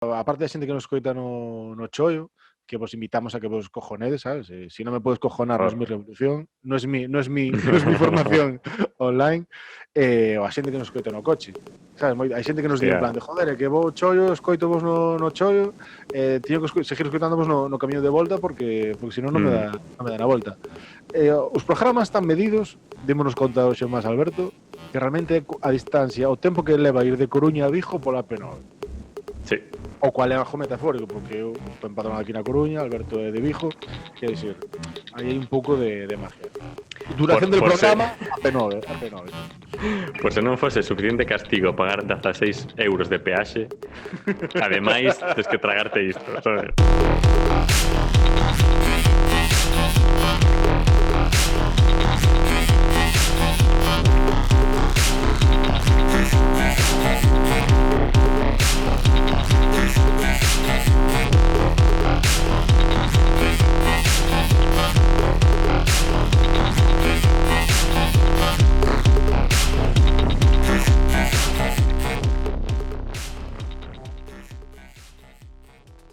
aparte da xente que nos coita no chollo, que vos invitamos a que vos cojonedes, sabes? Si non me podes cojonar, non é mi revolución, non é mi formación online, ou a xente que nos coita no coche, sabes? Hai xente que nos di en plan de, joder, que vou chollo, escoito vos no chollo, teño que seguir escoitando vos no camiño de volta porque senón non me dá na volta. Os programas están medidos, démonos conta hoxe máis, Alberto, que realmente a distancia, o tempo que leva ir de Coruña a Vigo pola P9. Sí. O cual é algo metafórico, porque eu estou empadronado aquí na Coruña, Alberto é de Vigo, quer dizer, aí hai un pouco de magia. Duración del programa a P9. Por se non fose suficiente castigo pagar 16 euros de peaxe, ademais, tens que tragarte isto, sabes?